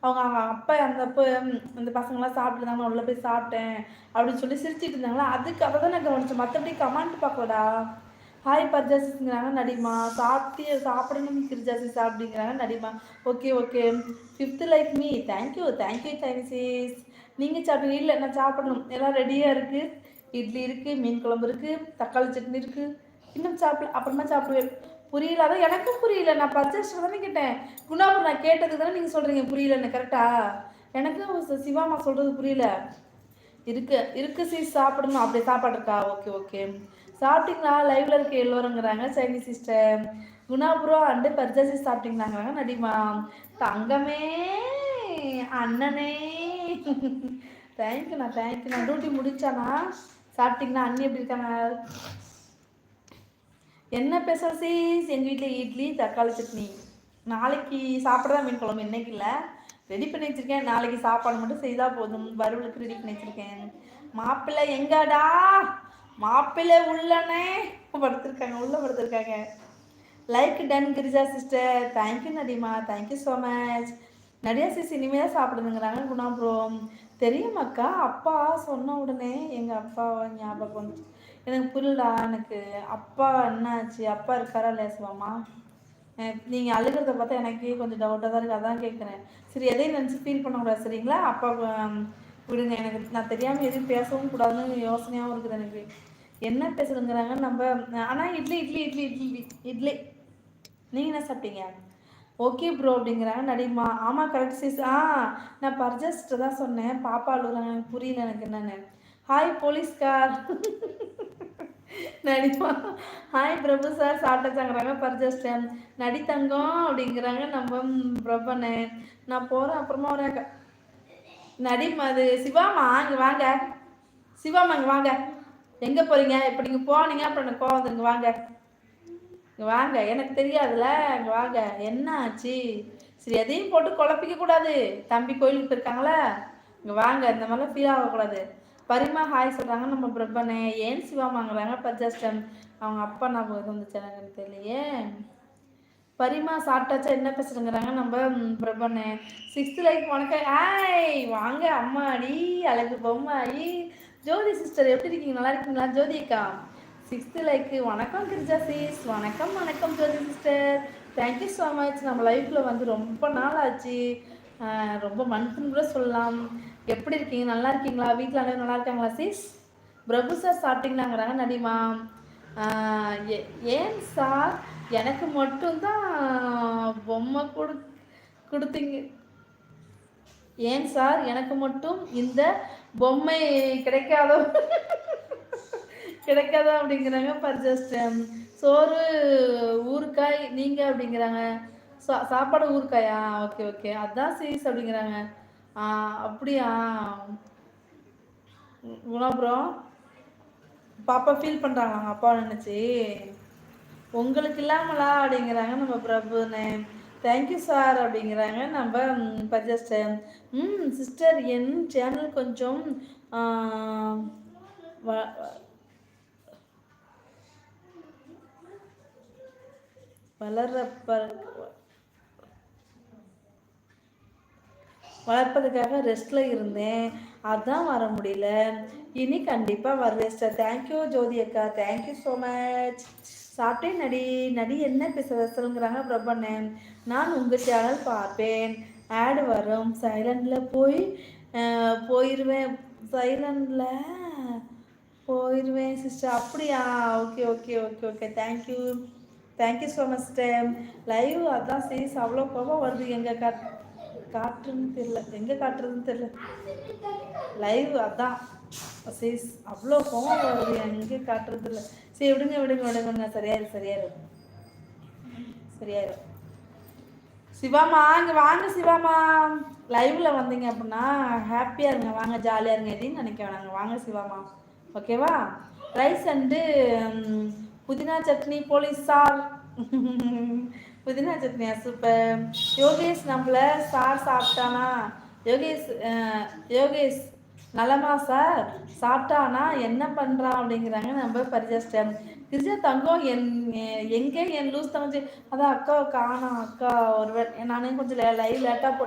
அவங்க அவங்க அப்பா அந்த அப்போ அந்த பசங்களாம் சாப்பிட்டுருந்தாங்க, நான் உள்ள போய் சாப்பிட்டேன் அப்படின்னு சொல்லி சிரிச்சிட்டு இருந்தாங்களா, அதுக்கு அதை தான் நான் கவனிச்சேன். மற்றபடி கமெண்ட் பார்க்கலடா. ஹாய் பர்ஜாசிங்கிறாங்க நடிமா, சாப்பிடணும் கிரிஜாசி சாப்பிடுங்கிறாங்க நடிமா. Okay okay. Fifth like me, thank you thank you தேங்க்ஸீஸ். நீங்கள் சாப்பிடுங்க? இல்லை, நான் சாப்பிடணும், எல்லாம் ரெடியாக இருக்குது. இட்லி இருக்குது, மீன் குழம்பு இருக்குது, தக்காளி சட்னி இருக்குது, இன்னும் சாப்பிடல, அப்புறமா சாப்பிடுவேன். புரியல, அதான் எனக்கும் புரியல. நான் பர்ச்சேஸ் தானே கேட்டேன். குணாபு நான் கேட்டதுக்கு தானே நீங்கள் சொல்கிறீங்க புரியலன்னு. கரெக்டா? எனக்கு சிவாமா சொல்கிறது புரியல. இருக்கு சீஸ் சாப்பிடணும். அப்படி சாப்பாடு இருக்கா? Okay okay. சாப்பிட்டீங்களா? லைவ்ல இருக்க எல்லோருங்கிறாங்க சைனீஸ் சிஸ்டர். குணாபுரம் அண்டு பர்ஜாசி சாப்பிட்டீங்களாங்கிறாங்க நடிமா. தங்கமே அண்ணனே தேங்க்யூண்ணா தேங்க்யூண்ணா. டியூட்டி முடிச்சானா? சாப்பிட்டீங்களா? அண்ணி எப்படி இருக்காங்க? என்ன பேசுகிற சீஸ்? எங்கள் வீட்டில் இட்லி தக்காளி சட்னி. நாளைக்கு சாப்பிட்றதா மீன் குழம்பு, இன்னைக்கு இல்லை. ரெடி பண்ணி வச்சுருக்கேன், நாளைக்கு சாப்பாடு மட்டும் செய்தால் போதும். வறுவலுக்கு ரெடி பண்ணி வச்சுருக்கேன். மாப்பிள்ளை எங்கடா? மாப்பிள்ளை உள்ளனே படுத்திருக்காங்க, உள்ளே படுத்திருக்காங்க. லைக் டன் கிரிஜா சிஸ்டர், தேங்க்யூ நடிமா, தேங்க்யூ ஸோ மச். நடியா சிஸ் இனிமேல் தான் சாப்பிடுதுங்கிறாங்க குணாபுரம். தெரியுமாக்கா, அப்பா சொன்ன உடனே எங்கள் அப்பாவை ஞாபகம் வந்துச்சு. எனக்கு புரியலடா. எனக்கு அப்பா என்னாச்சு? அப்பா இருக்காரா இல்லையா சிவாமா? நீங்கள் அழுகிறத பார்த்தா எனக்கே கொஞ்சம் டவுட்டாக தான் இருக்குது, அதான் கேட்குறேன். சரி, எதையும் நினச்சி ஃபீல் பண்ணக்கூடாது சரிங்களா? அப்பா விடுங்க. எனக்கு நான் தெரியாமல் எதுவும் பேசவும் கூடாதுன்னு யோசனையாகவும் இருக்குது எனக்கு. என்ன பேசுகிறேங்கிறாங்க நம்ம. ஆனால் இட்லி இட்லி இட்லி இட்லி இட்லி. நீங்கள் என்ன சாப்பிட்டீங்க? ஓகே ப்ரோ அப்படிங்கிறாங்க நடிமா. ஆமாம் கரெக்ட் சீஸ். நான் பர்ஜஸ்ட்டு தான் சொன்னேன். பாப்பா அழுகுறாங்க, எனக்கு புரியல எனக்கு என்னென்னு. ஹாய் போலீஸ்கார் நடிமா. ஹாய் பிரபு சார் சாப்பிட்டாச்சாங்கிறாங்க பர்ஜஸ்டன். நடித்தங்கம் அப்படிங்கிறாங்க நம்ம பிரபனு. நான் போகிறேன், அப்புறமா வரேன். நடிமா அது சிவாமா இங்கே வாங்க. சிவாமா இங்கே வாங்க. எங்கே போகிறீங்க? இப்போ நீங்கள் போனீங்க அப்புறம் எனக்கு கோவம் வந்துருங்க. வாங்க இங்கே வாங்க, எனக்கு தெரியாதுல்ல. இங்கே வாங்க. என்ன ஆச்சு? சரி, எதையும் போட்டு குழப்பிக்க கூடாது. தம்பி கோயிலுக்கு போயிருக்காங்களா? இங்கே வாங்க. இந்த மாதிரிலாம் ஃபீல் ஆகக்கூடாது. பரிமா ஹாய் சொல்கிறாங்க நம்ம பிரபனே. ஏன் சிவாமாங்கிறாங்க பர்ஜஸ்டன். அவங்க அப்பா நான் வந்துச்சு எனக்கு தெரியலையே. பரிமா சாப்பிட்டாச்சா? என்ன பேசுகிறேங்கிறாங்க நம்ம பிரபனே. 6th லைக் வணக்கம். ஹாய் வாங்க அம்மாடி அழகு பொம்மாடி. ஜோதி சிஸ்டர் எப்படி இருக்கீங்க? நல்லா இருக்கீங்களா ஜோதி அக்கா? 6th லைக் வணக்கம் கிரிஜா சீஸ். வணக்கம் வணக்கம் ஜோதி சிஸ்டர், தேங்க்யூ ஸோ மச். நம்ம லைஃப்பில் வந்து ரொம்ப நாள் ஆச்சு, ரொம்ப மந்த்துன்னு கூட சொல்லலாம். எப்படி இருக்கீங்க? நல்லா இருக்கீங்களா? வீட்டில் அனைவரும் நல்லா இருக்காங்களா சீஸ்? பிரபு சார் சாப்பிட்டீங்களாங்கிறாங்க நடிமா. ஏன் சார் எனக்கு மட்டும்தான் பொம்மை கொடுத்தீங்க? ஏன் சார் எனக்கு மட்டும் இந்த பொம்மை கிடைக்காதோ கிடைக்காதா அப்படிங்கிறாங்க பர்ஜஸ்ட். சோறு ஊறுக்காய் நீங்கள் அப்படிங்கிறாங்க. சாப்பாடு ஊறுக்காயா? ஓகே ஓகே, அதான் சீஸ் அப்படிங்கிறாங்க. அப்படியா குணாபுரம்? பாப்பா ஃபீல் பண்ணுறாங்க அப்பா நினச்சி. உங்களுக்கு இல்லாமலா அப்படிங்கிறாங்க நம்ம பிரபுன்னு. தேங்க்யூ சார் அப்படிங்கிறாங்க நம்ம பர்ஜஸ்ட். சிஸ்டர் என் சேனல் கொஞ்சம் வளர்ப்பதுக்காக ரெஸ்ட்டில் இருந்தேன், அதான் வர முடியல. இனி கண்டிப்பாக வருவேன் சிஸ்டர். தேங்க்யூ ஜோதி அக்கா, தேங்க்யூ ஸோ மச். சாப்பிட்டே நடி. நடி என்ன பேச சொல்லுங்கிறாங்க பிரபண்ணன். நான் உங்கள் சேனல் பார்ப்பேன், ஆடு வரும், சைலண்டில் போயிடுவேன். சைலண்டில் போயிடுவேன் சிஸ்டர். அப்படியா? Okay okay okay okay, thank you thank you so much sister. Live அதான் சீஸ் அவ்வளோ கோபம் வருது. எங்கே காட்டுறதுன்னு தெரியல, எங்கே காட்டுறதுன்னு தெரியல. லைவ் அதான் சீஸ் அவ்வளோ கோபம் வருது, எங்கே காட்டுறது இல்லை. சரி விடுங்க விடுங்க விடுங்க, சரியாயிரும் சரியாயிரும் சரியாயிரும். சிவாமா இங்கே வாங்க. சிவாமா லைவில் வந்தீங்க அப்படின்னா ஹாப்பியாக இருங்க, வாங்க ஜாலியாக இருங்க, எதையும் நினைக்க வேணாங்க, வாங்க சிவாமா. ஓகேவா? ரைஸ் அண்டு புதினா சட்னி போலீஸார் புதினா சட்னியா? சூப்பர். யோகேஷ் நம்மள சார் சாப்பிட்டானா? யோகேஷ் நலமா சார்? சாப்பிட்டானா? என்ன பண்ணுறான் அப்படிங்கிறாங்க நம்ம பரிஜஸ்டன். கிரிஜா தங்கம் எங்கே என் லூஸ் தங்கச்சி? அதான் அக்காவை காணோம். அக்கா ஒரு நானே கொஞ்சம் லைவ் லேட்டாக